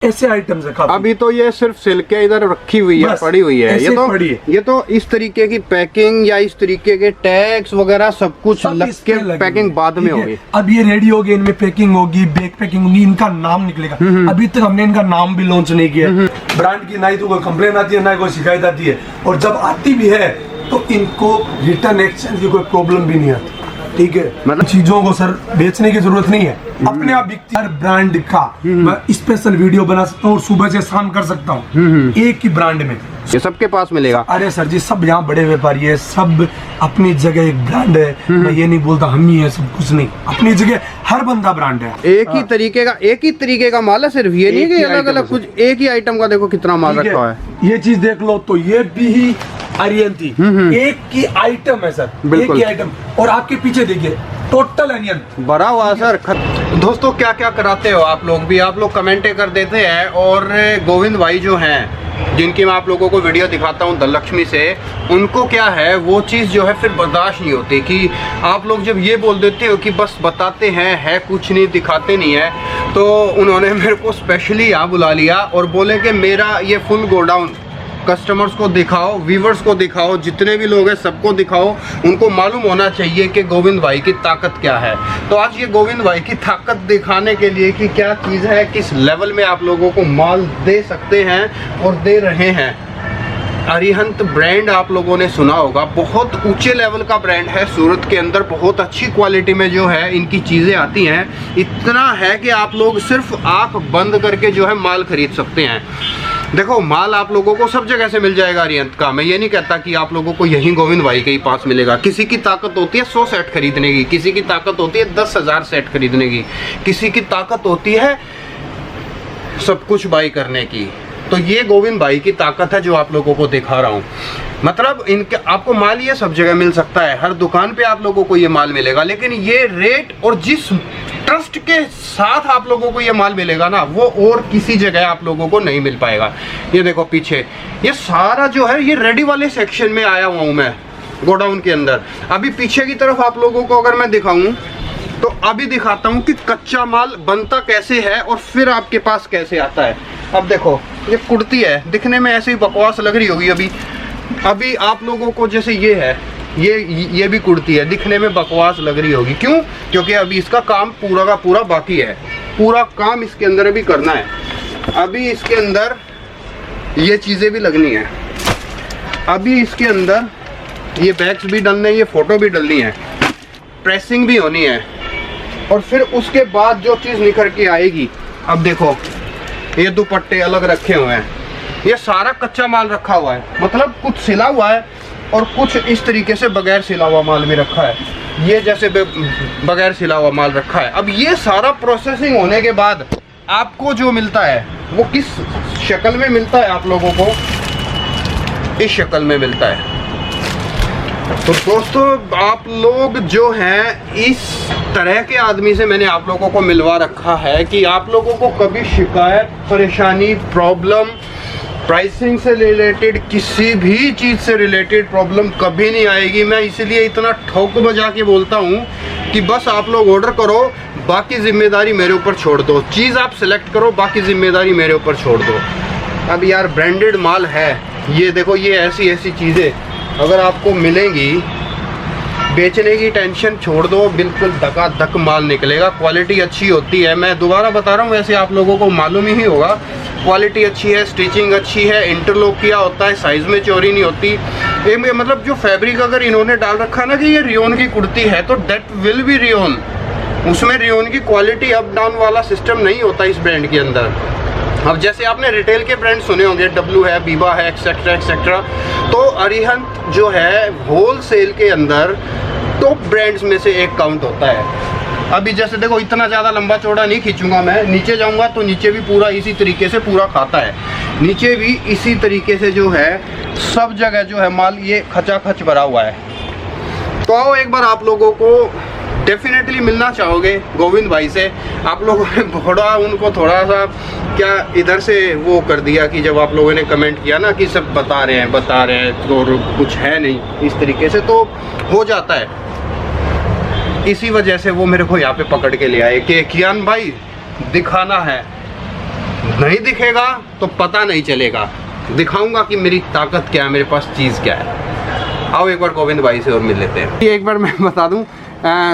ऐसे आइटम्स है काफी। अभी तो ये सिर्फ सिल्के इधर रखी हुई है, पड़ी हुई है। ये तो इस तरीके की पैकिंग या इस तरीके के टैग्स वगैरह सब कुछ लग के पैकिंग बाद में होगी। अब ये रेडी होगी, इनमें पैकिंग होगी, बैक पैकिंग होगी, इनका नाम निकलेगा। अभी तक हमने इनका नाम भी लॉन्च नहीं किया। ब्रांड की ना ही तो कोई कंप्लेन आती है, ना कोई शिकायत आती है, और जब आती भी है तो इनको रिटर्न एक्सचेंज की कोई प्रॉब्लम भी नहीं आती। ठीक है, मतलब चीजों को सर बेचने की जरूरत नहीं है, अपने आप बिकती है। हर ब्रांड का मैं स्पेशल वीडियो बना सकता हूँ और सुबह से शाम कर सकता हूँ एक ही ब्रांड में। ये सबके पास मिलेगा? अरे सर जी, सब यहाँ बड़े व्यापारी है, सब अपनी जगह एक ब्रांड है। मैं ये नहीं बोलता हम ही है सब, कुछ नहीं, अपनी जगह हर बंदा ब्रांड है। एक ही तरीके का माल है, सिर्फ ये नहीं कि अलग अलग कुछ, एक ही आइटम का देखो कितना माल रखा है। ये चीज देख लो तो ये भी ही अनियन थी, एक ही आइटम है सर, एक ही आइटम। और आपके पीछे देखिए टोटल अनियन भरा हुआ है सर। दोस्तों क्या क्या कराते हो आप लोग भी, आप लोग कमेंटें कर देते हैं। और गोविंद भाई जो हैं, जिनकी मैं आप लोगों को वीडियो दिखाता हूँ धनलक्ष्मी से, उनको क्या है वो चीज़ जो है फिर बर्दाश्त नहीं होती कि आप लोग जब ये बोल देते हो कि बस बताते हैं, है कुछ नहीं, दिखाते नहीं है। तो उन्होंने मेरे को स्पेशली यहाँ बुला लिया और बोले कि मेरा ये फुल गोडाउन कस्टमर्स को दिखाओ, व्यूवर्स को दिखाओ, जितने भी लोग हैं सबको दिखाओ, उनको मालूम होना चाहिए कि गोविंद भाई की ताकत क्या है। तो आज ये गोविंद भाई की ताकत दिखाने के लिए कि क्या चीज़ है, किस लेवल में आप लोगों को माल दे सकते हैं और दे रहे हैं। अरिहंत ब्रांड आप लोगों ने सुना होगा, बहुत ऊंचे लेवल का ब्रांड है सूरत के अंदर, बहुत अच्छी क्वालिटी में जो है इनकी चीज़ें आती हैं। इतना है कि आप लोग सिर्फ आँख बंद करके जो है माल खरीद सकते हैं। देखो माल आप लोगों को सब जगह से मिल जाएगा अरिहंत का। मैं ये नहीं कहता कि आप लोगों को यहीं गोविंद भाई के ही पास मिलेगा। किसी की ताकत होती है 100 सेट खरीदने की, किसी की ताकत होती है 10,000 सेट खरीदने की, किसी की ताकत होती है सब कुछ बाई करने की। तो ये गोविंद भाई की ताकत है जो आप लोगों को दिखा रहा हूँ। मतलब इनके आपको माल ये सब जगह मिल सकता है, हर दुकान पे आप लोगों को ये माल मिलेगा, लेकिन ये रेट और जिस ट्रस्ट के साथ आप लोगों को ये माल मिलेगा ना, वो और किसी जगह आप लोगों को नहीं मिल पाएगा। ये देखो पीछे ये सारा जो है ये रेडी वाले सेक्शन में आया हुआ हूँ मैं गोडाउन के अंदर। अभी पीछे की तरफ आप लोगों को अगर मैं दिखाऊं तो अभी दिखाता हूँ कि कच्चा माल बनता कैसे है और फिर आपके पास कैसे आता है। अब देखो ये कुर्ती है, दिखने में ऐसे ही बकवास लग रही होगी अभी आप लोगों को, जैसे ये है, ये भी कुर्ती है, दिखने में बकवास लग रही होगी। क्यों? क्योंकि अभी इसका काम पूरा का पूरा बाकी है, पूरा काम इसके अंदर अभी करना है। अभी इसके अंदर ये चीज़ें भी लगनी है, अभी इसके अंदर ये बैग्स भी डलने हैं, ये फोटो भी डलनी है, प्रेसिंग भी होनी है, और फिर उसके बाद जो चीज़ निखर के आएगी। अब देखो ये दुपट्टे अलग रखे हुए हैं, ये सारा कच्चा माल रखा हुआ है, मतलब कुछ सिला हुआ है और कुछ इस तरीके से बगैर सिला हुआ माल भी रखा है। ये जैसे बगैर सिला हुआ माल रखा है। अब ये सारा प्रोसेसिंग होने के बाद आपको जो मिलता है वो किस शक्ल में मिलता है, आप लोगों को इस शक्ल में मिलता है। तो दोस्तों आप लोग जो हैं, इस तरह के आदमी से मैंने आप लोगों को मिलवा रखा है कि आप लोगों को कभी शिकायत, परेशानी, प्रॉब्लम, प्राइसिंग से रिलेटेड, किसी भी चीज़ से रिलेटेड प्रॉब्लम कभी नहीं आएगी। मैं इसलिए इतना ठोक बजा के बोलता हूँ कि बस आप लोग ऑर्डर करो, बाकी जिम्मेदारी मेरे ऊपर छोड़ दो। चीज़ आप सेलेक्ट करो, बाकी जिम्मेदारी मेरे ऊपर छोड़ दो। अब यार ब्रांडेड माल है, ये देखो, ये ऐसी चीज़ें अगर आपको मिलेंगी, बेचने की टेंशन छोड़ दो, बिल्कुल धकाधक माल निकलेगा। क्वालिटी अच्छी होती है, मैं दोबारा बता रहा हूँ, वैसे आप लोगों को मालूम ही होगा। क्वालिटी अच्छी है, स्टिचिंग अच्छी है, इंटरलॉक किया होता है, साइज़ में चोरी नहीं होती। ये मतलब जो फैब्रिक अगर इन्होंने डाल रखा ना कि ये रियोन की कुर्ती है, तो डेट विल बी रियोन, उसमें रियोन की क्वालिटी अप डाउन वाला सिस्टम नहीं होता इस ब्रांड के अंदर। अब जैसे आपने रिटेल के ब्रांड सुने होंगे, डब्लू है, बीबा है, एक्सेट्रा एक्सेट्रा, तो अरिहंत जो है होल सेल के अंदर टॉप ब्रांड्स में से एक काउंट होता है। अभी जैसे देखो इतना ज़्यादा लंबा चौड़ा नहीं खींचूंगा मैं, नीचे जाऊंगा तो नीचे भी पूरा इसी तरीके से पूरा खाता है, नीचे भी इसी तरीके से जो है सब जगह जो है माल ये खचाखच भरा हुआ है। तो आओ एक बार आप लोगों को डेफिनेटली मिलना चाहोगे गोविंद भाई से। आप लोगों ने उनको थोड़ा सा क्या इधर से वो कर दिया कि जब आप लोगों ने कमेंट किया ना कि सब बता रहे हैं तो कुछ है नहीं, इस तरीके से तो हो जाता है। इसी वजह से वो मेरे को यहाँ पे पकड़ के ले आए कि कियान भाई दिखाना है, नहीं दिखेगा तो पता नहीं चलेगा। दिखाऊंगा कि मेरी ताकत क्या है, मेरे पास चीज़ क्या है। आओ एक बार गोविंद भाई से और मिल लेते हैं। एक बार मैं बता दूं,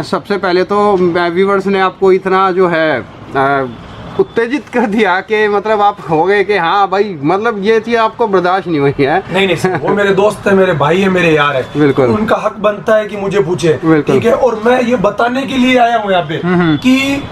सबसे पहले तो व्यूवर्स ने आपको इतना जो है उत्तेजित कर दिया कि मतलब आप हो गए कि हाँ भाई, मतलब ये चीज़ आपको बर्दाश्त नहीं हुई है। नहीं सर, वो मेरे दोस्त है, मेरे भाई है, मेरे यार है, बिल्कुल उनका हक बनता है कि मुझे पूछे, बिल्कुल। ठीक है। और मैं ये बताने के लिए आया हूँ यहाँ पे कि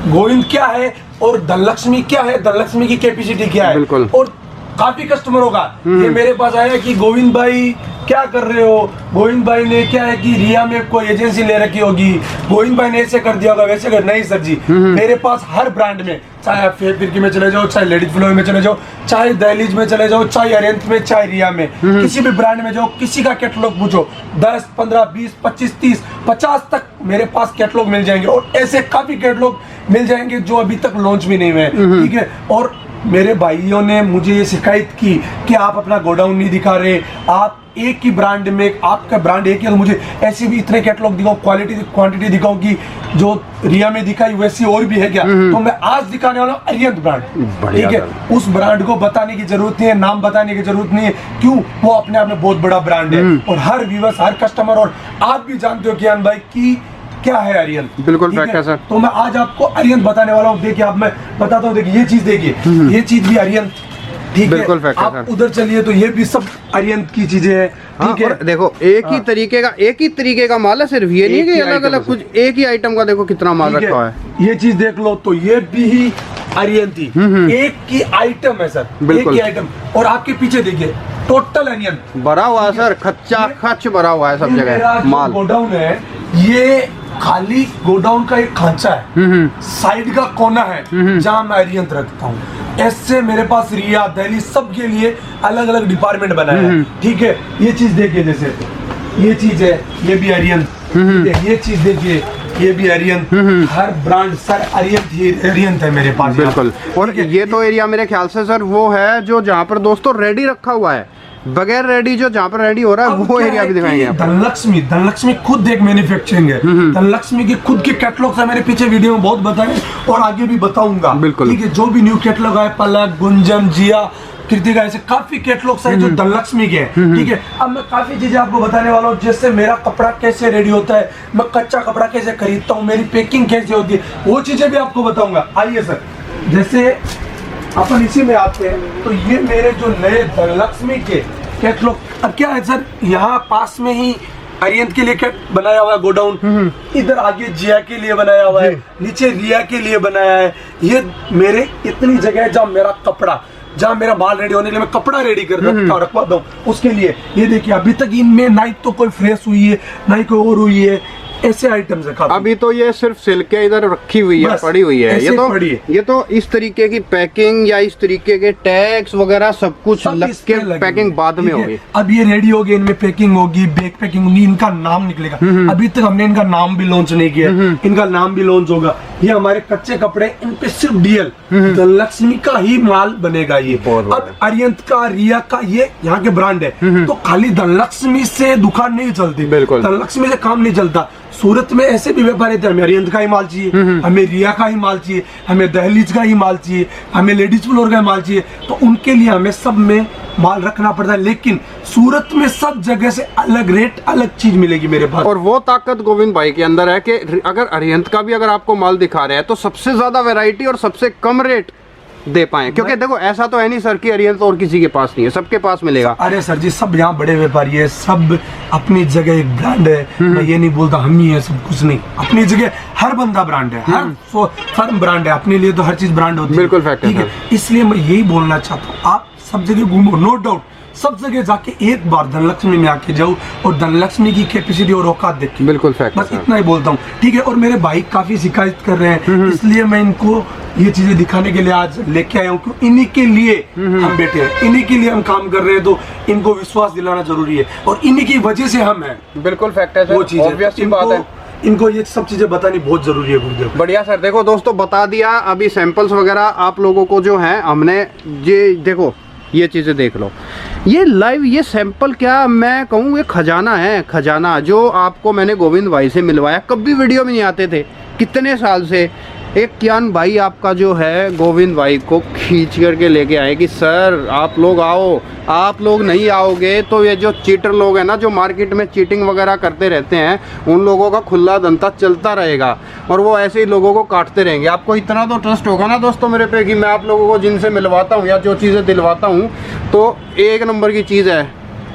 गोविंद क्या है और धनलक्ष्मी क्या है, धनलक्ष्मी की कैपेसिटी क्या है। बिल्कुल। और काफी कस्टमरों का ये मेरे पास आया कि गोविंद भाई क्या कर रहे हो, गोविंद भाई ने क्या है कि रिया में कोई एजेंसी ले रखी होगी, गोविंद भाई ने ऐसे कर दिया होगा, वैसे कर। नहीं सर जी, मेरे पास हर ब्रांड में, चाहे आप फिरकी में चले जाओ, चाहे लेडीज फ्लोर में चले जाओ, चाहे दहलीज में चले जाओ, चाहे अरियंत में, चाहे रिया में, किसी भी ब्रांड में जाओ, किसी का कैटलॉग पूछो, 10, 15, 20, 25, 30, 50 तक मेरे पास कैटलॉग मिल जाएंगे। और ऐसे काफी कैटलॉग मिल जाएंगे जो अभी तक लॉन्च भी नहीं हुए, ठीक है। और मेरे भाइयों ने मुझे ये शिकायत की कि आप अपना गोडाउन नहीं दिखा रहे, आप एक ही ब्रांड में, आपका ब्रांड एक ही है, तो मुझे ऐसे भी इतने कैटलॉग दिखाओ, क्वांटिटी दिखाओ कि जो रिया में दिखाई वैसी और भी है क्या। तो मैं आज दिखाने वाला हूँ अरियंत ब्रांड, ठीक है। उस ब्रांड को बताने की जरूरत नहीं है, नाम बताने की जरूरत नहीं है, क्यों, वो अपने आप में बहुत बड़ा ब्रांड है। और हर व्यूअर्स, हर कस्टमर, और आप भी जानते हो कियान भाई की क्या है अरियंत। बिल्कुल फैक्ट है सर। तो मैं आज आपको अरियंत बताने वाला हूँ। देखिए, आप मैं बताता हूँ, देखिए ये चीज देखिए, ये चीज भी अरियंत, ठीक है। आप उधर चलिए तो ये भी सब अरियंत की चीजें हैं, ठीक है। देखो एक ही तरीके का माल है, सिर्फ ये नहीं कि अलग अलग कुछ, एक ही आइटम का देखो कितना माल रखा है। ये चीज देख लो तो ये भी अरियंत ही, एक ही आइटम है सर, एक ही आइटम। और आपके पीछे देखिए टोटल अरियंत भरा हुआ है सर, खच्चा खच भरा हुआ है सब जगह माल। गोडाउन है ये, खाली गोडाउन का एक खांचा है, साइड का कोना है जहाँ मैं अरियंत रखता हूँ। ऐसे मेरे पास रिया, दिल्ली, सबके लिए अलग अलग डिपार्टमेंट बनाया है, ठीक है। ये चीज देखिए, जैसे ये चीज है, ये भी अरियंत, ये चीज देखिए, ये भी अरियंत। हर ब्रांड सर अरियंत ही अरियंत है मेरे पास, बिल्कुल। और ये तो एरिया मेरे ख्याल से सर वो है जो जहाँ पर दोस्तों रेडी रखा हुआ है, बगैर रेडी जो जहाँ पर रेडी हो रहा है वो एरिया भी दिखाएंगे। धनलक्ष्मी खुद एक मैन्युफैक्चरिंग है, धनलक्ष्मी के खुद के कैटलॉग है, मेरे पीछे वीडियो में बहुत बताए और आगे भी बताऊंगा, बिल्कुल, ठीक है। जो भी न्यू कैटलॉग है, पलक, गुंजन, जिया, कृतिका, ऐसे काफी कैटलॉग्स हैं जो धनलक्ष्मी के हैं, ठीक है। अब मैं काफी चीजें आपको बताने वाला हूँ, जैसे मेरा कपड़ा कैसे रेडी होता है, मैं कच्चा कपड़ा कैसे खरीदता हूँ, मेरी पैकिंग कैसे होती है, वो चीजें भी आपको बताऊंगा। आइए सर, जैसे अपन इसी में आते हैं तो ये मेरे जो नए धनलक्ष्मी के कैटलॉग। अब क्या है सर, यहाँ पास में ही अरियंत के लिए बनाया हुआ है गोडाउन, इधर आगे जिया के लिए बनाया हुआ है, नीचे रिया के लिए बनाया है। ये मेरे इतनी जगह है जहाँ मेरा कपड़ा, जहाँ मेरा माल रेडी होने के लिए मैं कपड़ा रेडी कर रखवाता हूँ, उसके लिए। ये देखिए, अभी तक इनमें ना तो कोई फ्रेश हुई है, ना ही कोई और हुई है, ऐसे आइटम्स है। अभी तो ये सिर्फ सिल्के इधर रखी हुई है, पड़ी हुई है। ये तो इस तरीके की पैकिंग या इस तरीके के टैग्स वगैरह सब कुछ लग के पैकिंग बाद में होगी। अब ये रेडी होगी, इनमें पैकिंग होगी, बैक पैकिंग होगी, इनका नाम निकलेगा। अभी तक हमने इनका नाम भी लॉन्च नहीं किया, इनका नाम भी लॉन्च होगा। ये हमारे कच्चे कपड़े, इन पे सिर्फ डीएल धनलक्ष्मी का ही माल बनेगा। ये अब अरियंत का, रिया का, ये यहाँ के ब्रांड है, तो खाली धनलक्ष्मी से दुकान नहीं चलती, धनलक्ष्मी से काम नहीं चलता। सूरत में ऐसे भी व्यापारी थे, हमें अरियंत का ही माल चाहिए, हमें रिया का ही माल चाहिए, हमें दहलीज का ही माल चाहिए, हमें लेडीज फ्लोर का माल चाहिए, तो उनके लिए हमें सब में माल रखना पड़ता है। लेकिन सूरत में सब जगह से अलग रेट, अलग चीज मिलेगी मेरे पास। और वो ताकत गोविंद भाई के अंदर है कि अगर अरियंत का भी अगर आपको माल दिखा रहे हैं तो सबसे ज्यादा वैरायटी और सबसे कम रेट दे पाए, क्योंकि देखो ऐसा तो है नहीं सर कि अरियंत और किसी के पास नहीं है, सबके पास मिलेगा। अरे सर जी, सब यहाँ बड़े व्यापारी है, सब अपनी जगह एक ब्रांड है। मैं ये नहीं बोलता हम ही है सब, कुछ नहीं, अपनी जगह हर बंदा ब्रांड है, हर फर्म ब्रांड है, अपने लिए तो हर चीज ब्रांड होती है, बिल्कुल फैक्ट है। इसलिए मैं यही बोलना चाहता हूँ, आप सब जगह घूमो, नो डाउट, सब जगह जाके एक बार धनलक्ष्मी में आके जाओ और धनलक्ष्मी की कैपेसिटी और औकात देखिए, बिल्कुल फैक्ट, बस इतना ही बोलता हूँ, ठीक है। और मेरे भाई काफी शिकायत कर रहे हैं, इसलिए मैं इनको ये चीजें दिखाने के लिए आज लेके आया हूँ, क्योंकि इन्हीं के लिए हम बैठे हैं, इन्हीं के लिए हम काम कर रहे हैं, तो इनको विश्वास दिलाना जरूरी है और इन्हीं की वजह से हम हैं। बिल्कुल फैक्ट है, वो चीज बात है, इनको ये सब चीजें बतानी बहुत जरूरी है गुरुदेव। बढ़िया सर, देखो दोस्तों बता दिया, अभी सैंपल्स वगैरह आप लोगों को जो है हमने, ये देखो ये चीज़ें देख लो, ये लाइव, ये सैंपल क्या मैं कहूँ, ये खजाना है, खजाना जो आपको मैंने गोविंद भाई से मिलवाया, कभी वीडियो में नहीं आते थे कितने साल से, एक कियान भाई आपका जो है गोविंद भाई को खींच करके लेके आए कि सर आप लोग आओ, आप लोग नहीं आओगे तो ये जो चीटर लोग हैं ना, जो मार्केट में चीटिंग वगैरह करते रहते हैं, उन लोगों का खुला धंधा चलता रहेगा और वो ऐसे ही लोगों को काटते रहेंगे। आपको इतना तो ट्रस्ट होगा ना दोस्तों मेरे पे कि मैं आप लोगों को जिनसे मिलवाता हूँ या जो चीज़ें दिलवाता हूँ तो एक नंबर की चीज़ है।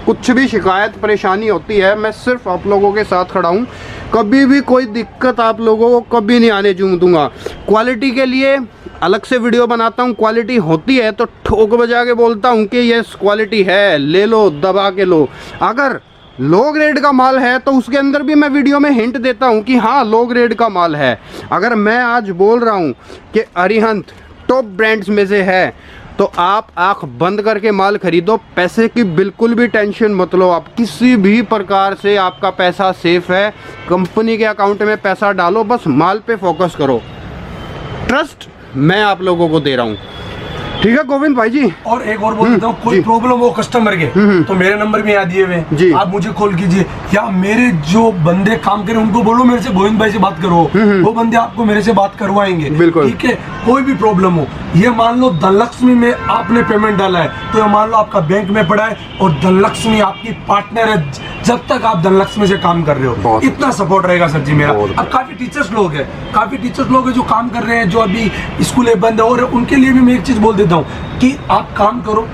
कुछ भी शिकायत परेशानी होती है मैं सिर्फ आप लोगों के साथ खड़ा हूँ, कभी भी कोई दिक्कत आप लोगों को कभी नहीं आने दूंगा। क्वालिटी के लिए अलग से वीडियो बनाता हूँ, क्वालिटी होती है तो ठोक बजा के बोलता हूँ कि ये क्वालिटी है, ले लो दबा के लो। अगर लो ग्रेड का माल है तो उसके अंदर भी मैं वीडियो में हिंट देता हूँ कि हाँ लो ग्रेड का माल है। अगर मैं आज बोल रहा हूँ कि अरिहंत टॉप ब्रांड्स में से है तो आप आंख बंद करके माल खरीदो, पैसे की बिल्कुल भी टेंशन मत लो। आप किसी भी प्रकार से आपका पैसा सेफ है, कंपनी के अकाउंट में पैसा डालो, बस माल पे फोकस करो। ट्रस्ट मैं आप लोगों को दे रहा हूँ, ठीक है गोविंद भाई जी। और एक और बोल देता हूँ, कोई प्रॉब्लम हो कस्टमर के तो मेरे नंबर भी यहाँ दिए हुए हैं, आप मुझे कॉल कीजिए या मेरे जो बंदे काम करें उनको बोलो मेरे से गोविंद भाई से बात करो, वो बंदे आपको मेरे से बात करवाएंगे, बिल्कुल ठीक है। कोई भी प्रॉब्लम हो, ये मान लो धनलक्ष्मी में आपने पेमेंट डाला है तो ये मान लो आपका बैंक में पड़ा है और धनलक्ष्मी आपकी पार्टनर है जब तक आप धनलक्ष्मी से काम कर रहे हो, इतना सपोर्ट रहेगा सर जी मेरा। अब काफी टीचर्स लोग हैं जो काम कर रहे हैं, जो अभी स्कूलें बंद है, और उनके लिए भी मैं एक चीज बोल देता हूँ कि आप काम करो,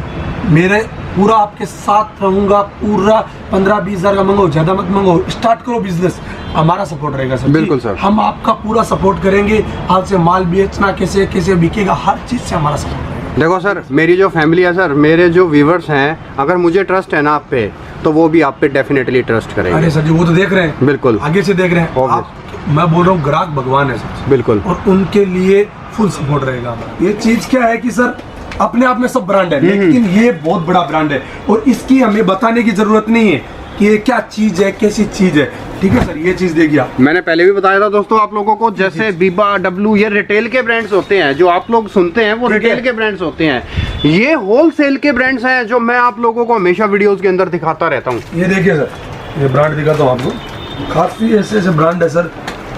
मेरे पूरा आपके साथ रहूंगा, पूरा 15-20 हजार का मंगो, ज्यादा मत मंगो, स्टार्ट करो बिजनेस, हमारा सपोर्ट रहेगा सर। बिल्कुल सर, हम आपका पूरा सपोर्ट करेंगे, आपसे माल बेचना कैसे कैसे बिकेगा, हर चीज से हमारा सपोर्ट। देखो सर, मेरी जो फैमिली है सर, मेरे जो व्यूवर्स हैं, अगर मुझे ट्रस्ट है ना आप पे तो वो भी आप पे डेफिनेटली ट्रस्ट करेंगे। अरे सर जी वो तो देख रहे हैं, बिल्कुल आगे से देख रहे हैं आप, मैं बोल रहा हूँ ग्राहक भगवान है सर, बिल्कुल, और उनके लिए फुल सपोर्ट रहेगा। ये चीज क्या है कि सर अपने आप में सब ब्रांड है, लेकिन ये बहुत बड़ा ब्रांड है और इसकी हमें बताने की जरूरत नहीं है कि ये क्या चीज है, कैसी चीज है, ठीक है सर। ये चीज देखिए, मैंने पहले भी बताया था दोस्तों आप लोगों को, जैसे बीबा, डब्लू, ये रिटेल के ब्रांड्स होते हैं, जो आप लोग सुनते हैं वो रिटेल के ब्रांड्स होते हैं। ये होलसेल के ब्रांड्स हैं जो मैं आप लोगों को हमेशा वीडियोस के अंदर दिखाता रहता हूँ। ये देखिए सर, ये ब्रांड दिखाता हूँ आपको, काफी ऐसे ऐसे ब्रांड है सर।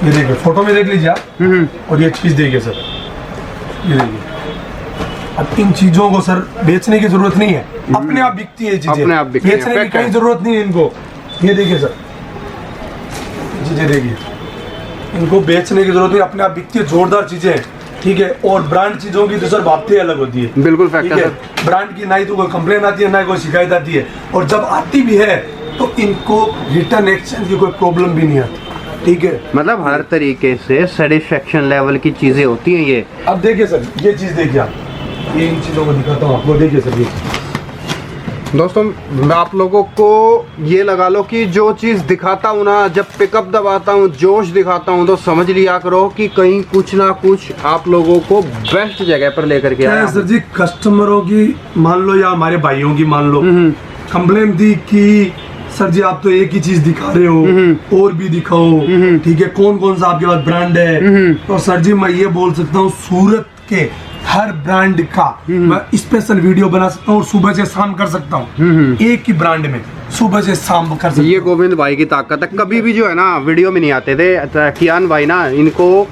ये देखिए, फोटो में देख लीजिए आप, और ये चीज देखिए सर, ये देखिए। अब इन चीजों को सर बेचने की जरूरत नहीं है, अपने आप बिकती है चीजें, अपने आप बिकती है, बेचने की कहीं जरूरत नहीं है इनको। ये देखिए सर, चीजें देखिए, इनको बेचने की जरूरत नहीं, अपने आप बिकती है, जोरदार चीजें हैं, ठीक है। और ब्रांड चीजों की तो सर बात ही अलग होती है, बिल्कुल फैक्ट है। ब्रांड की ना ही तो कोई कंप्लेन आती है ना कोई शिकायत आती है, और जब आती भी है तो इनको रिटर्न एक्सचेंज की कोई प्रॉब्लम भी नहीं आती, ठीक है। मतलब हर तरीके से सेटिस्फेक्शन लेवल की चीजें होती हैं ये। अब देखिए सर, ये चीज देखिए आप, ये इन चीजों को दिखाता हूँ आपको, देखिए सर। ये दोस्तों मैं आप लोगों को ये लगा लो कि जो चीज़ दिखाता हूँ ना, जब पिकअप दबाता हूँ, जोश दिखाता हूँ, तो समझ लिया करो कि कहीं कुछ ना कुछ आप लोगों को बेस्ट जगह पर लेकर के आया। सर जी कस्टमरों की मान लो या हमारे भाइयों की मान लो कंप्लेन थी कि सर जी आप तो एक ही चीज दिखा रहे हो, और भी दिखाओ, ठीक है, कौन कौन सा आपके पास ब्रांड है। तो सर जी मैं ये बोल सकता हूँ, सूरत के हर ब्रांड का मैं स्पेशल वीडियो बना सकता हूँ और सुबह से शाम कर सकता हूँ, एक ही ब्रांड में सुबह से शाम कर सकता हूँ। ये गोविंद भाई की ताकत है। कभी भी जो है ना वीडियो में नहीं आते थे, कियान भाई ना इनको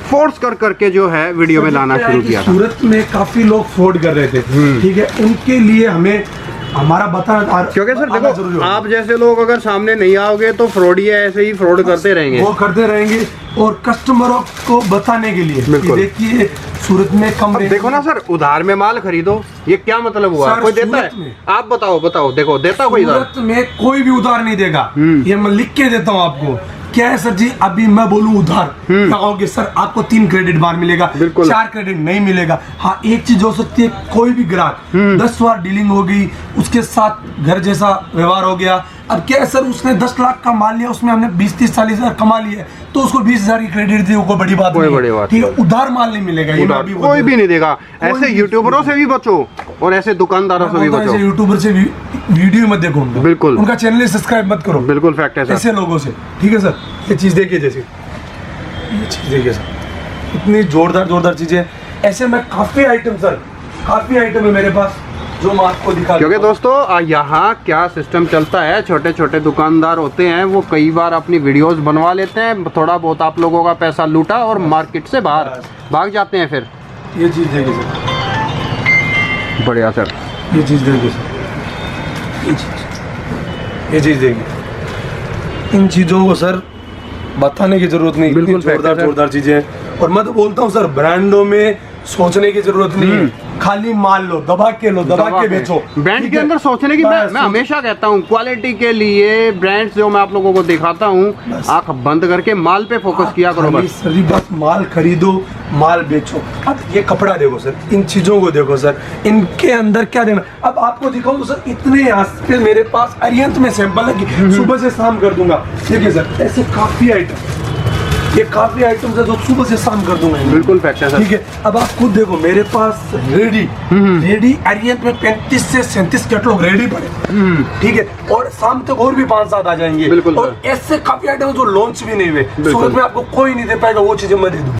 फोर्स कर करके जो है वीडियो में लाना शुरू किया। सूरत में काफी लोग फ्रॉड कर रहे थे, ठीक है, उनके लिए हमें हमारा बताना, क्योंकि सर देखो आप जैसे लोग अगर सामने नहीं आओगे तो फ्रॉड ही ऐसे ही फ्रॉड करते रहेंगे, वो करते रहेंगे। और कस्टमरों को बताने के लिए देखिए सूरत में कम रेट, देखो ना सर, उधार में माल खरीदो, ये क्या मतलब हुआ? कोई देता है? आप बताओ देखो देता कोई? सूरत में कोई भी उधार नहीं देगा, ये मैं लिख के देता हूँ आपको। क्या है सर जी, अभी मैं बोलूं उधार कहोगे सर आपको 3 क्रेडिट बार मिलेगा, 4 क्रेडिट नहीं मिलेगा। हाँ एक चीज हो सकती है, कोई भी ग्राहक 10 बार डीलिंग हो गई, उसके साथ घर जैसा व्यवहार हो गया। अब क्या है सर, उसने 10 लाख का माल लिया, उसमें हमने 20-30-40 हजार कमा लिया, तो उसको 20 हजार की क्रेडिट दी, कोई बड़ी बात नहीं, ठीक है। उधार माल नहीं मिलेगा, ये कोई भी नहीं देगा। ऐसे यूट्यूबरों से भी बचो और ऐसे दुकानदारों से भी बचो। यूट्यूबर से वीडियो मत देखो उनका, बिल्कुल उनका चैनल सब्सक्राइब मत करो, बिल्कुल फैक्ट है सर। ऐसे लोगों से, ठीक है सर। ये चीज देखिए, जैसे ये चीज देखिए सर, इतनी जोरदार चीजें। ऐसे में काफी आइटम सर, काफी आइटम है मेरे पास, जो मैं आपको दिखा क्योंकि दोस्तों यहाँ क्या सिस्टम चलता है, छोटे छोटे दुकानदार होते हैं वो कई बार अपनी वीडियोस बनवा लेते हैं, थोड़ा बहुत आप लोगों का पैसा लूटा और मार्केट से बाहर भाग जाते हैं। फिर ये चीज़ देखिए सर, बढ़िया सर, ये चीज़ देखिए सर, ये चीज़ देखिए। इन चीज़ों को सर बताने की जरूरत नहीं, बिल्कुल इतनी जोरदार fact है, जोरदार चीजें हैं। और मैं तो बोलता हूँ सर, ब्रांडों में सोचने की जरूरत नहीं है, खाली माल लो, दबा के लो, दबा के बेचो। ब्रांड ठीक के है? अंदर सोचने की मैं बस, हमेशा कहता हूँ क्वालिटी के लिए ब्रांड्स जो मैं आप लोगों को दिखाता हूँ, आंख बंद करके माल पे फोकस किया करो खाली बस। सर जी बस माल खरीदो, माल बेचो। अब ये कपड़ा देखो सर, इन चीजों को देखो सर, इनके अंदर क्या देना। अब आपको दिखाऊं तो सर इतने यहाँ पे मेरे पास अरियंत में सैंपल है कि सुबह से शाम कर दूंगा। देखिए सर, ऐसे काफी आइटम, ये काफी आइटम है जो सुबह से शाम कर दूंगा। बिल्कुल फैक्ट है सर। ठीक है, अब आप खुद देखो मेरे पास रेडी अरियंत में 35 से 37 कैटलॉग रेडी पड़े। ठीक है, और शाम तक और भी 5-7 आ जाएंगे। बिल्कुल और ऐसे काफी आइटम जो लॉन्च भी नहीं हुए, सूरत में आपको कोई नहीं दे पाएगा, वो चीजें मैं दे दूँ।